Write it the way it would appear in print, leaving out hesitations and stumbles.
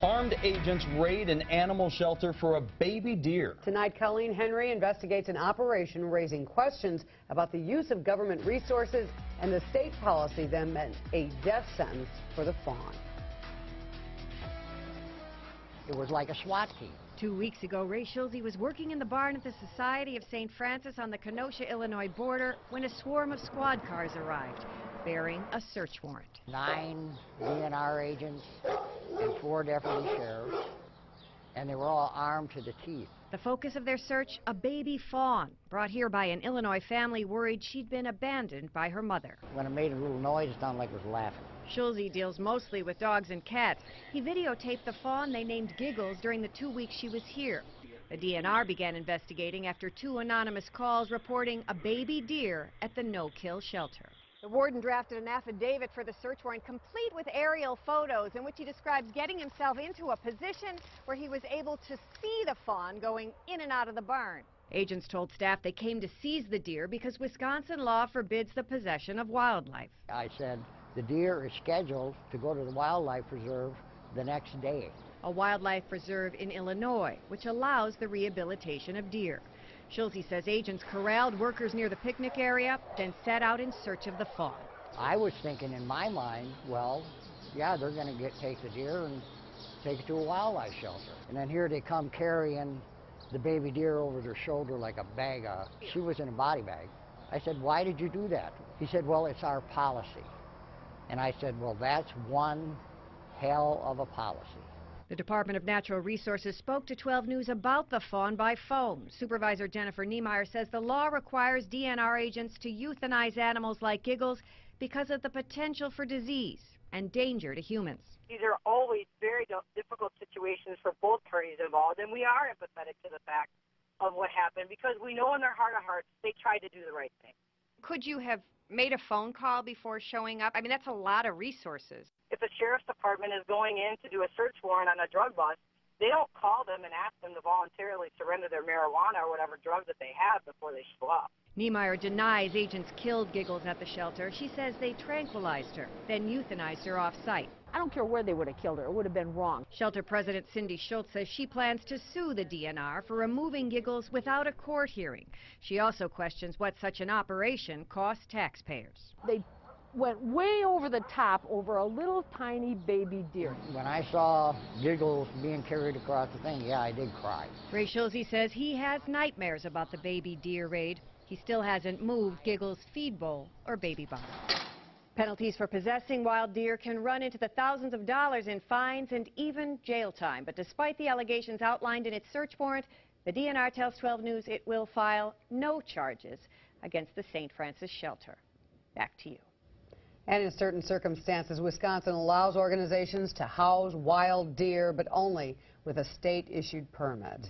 Armed agents raid an animal shelter for a baby deer. Tonight, Colleen Henry investigates an operation raising questions about the use of government resources and the state policy that meant a death sentence for the fawn. It was like a SWAT team. 2 weeks ago, Ray Schulze was working in the barn at the Society of St. Francis on the Kenosha, Illinois border when a swarm of squad cars arrived, bearing a search warrant. 9 DNR agents and 4 deputy sheriffs, and they were all armed to the teeth. The focus of their search, a baby fawn, brought here by an Illinois family worried she'd been abandoned by her mother. When it made a little noise, it sounded like it was laughing. Schulze deals mostly with dogs and cats. He videotaped the fawn they named Giggles during the 2 weeks she was here. The DNR began investigating after 2 anonymous calls reporting a baby deer at the no-kill shelter. The warden drafted an affidavit for the search warrant, complete with aerial photos in which he describes getting himself into a position where he was able to see the fawn going in and out of the barn. Agents told staff they came to seize the deer because Wisconsin law forbids the possession of wildlife. I said, the deer is scheduled to go to the wildlife reserve the next day. A wildlife reserve in Illinois, which allows the rehabilitation of deer. Schulze says agents corralled workers near the picnic area, then set out in search of the fawn. I was thinking in my mind, well, yeah, they're going to take the deer and take it to a wildlife shelter. And then here they come carrying the baby deer over their shoulder like a bag. She was in a body bag. I said, why did you do that? He said, well, it's our policy. And I said, well, that's one hell of a policy. The Department of Natural Resources spoke to 12 News about the fawn by phone. Supervisor Jennifer Niemeyer says the law requires DNR agents to euthanize animals like Giggles because of the potential for disease and danger to humans. These are always very difficult situations for both parties involved, and we are empathetic to the fact of what happened because we know in their heart of hearts they tried to do the right thing. Could you have made a phone call before showing up? I mean, that's a lot of resources. If the sheriff's department is going in to do a search warrant on a drug bust, they don't call them and ask them to voluntarily surrender their marijuana or whatever drugs that they have before they show up. Niemeyer denies agents killed Giggles at the shelter. She says they tranquilized her, then euthanized her off-site. I don't care where they would have killed her. It would have been wrong. Shelter President Cindy Schulze says she plans to sue the DNR for removing Giggles without a court hearing. She also questions what such an operation costs taxpayers. They went way over the top over a little tiny baby deer. When I saw Giggles being carried across the thing, yeah, I did cry. Ray Schulze says he has nightmares about the baby deer raid. He still hasn't moved Giggles' feed bowl or baby bottle. Penalties for possessing wild deer can run into the thousands of dollars in fines and even jail time. But despite the allegations outlined in its search warrant, the DNR tells 12 News it will file no charges against the St. Francis shelter. Back to you. And in certain circumstances, Wisconsin allows organizations to house wild deer, but only with a state-issued permit.